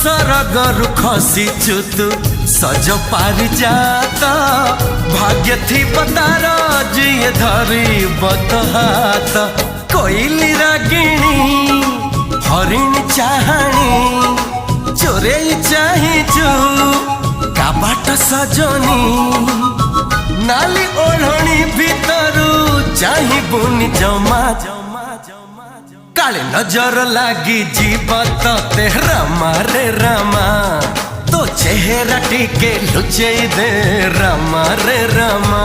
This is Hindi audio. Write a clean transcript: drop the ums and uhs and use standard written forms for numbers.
सरगरु खसीचु तू सज पारि जात भाग्य थी तार जिए धरी बत हाथ कोइली रागिणी हरिण चाहाणी चोरे चाहिचु काबाट सजनी नाली ओढ़णी भीतरू चाहिबुनी जमा काले नजर लागी जीव ते रामा रे रामा तो चेहरा टिके लुचे दे रामा रे रामा।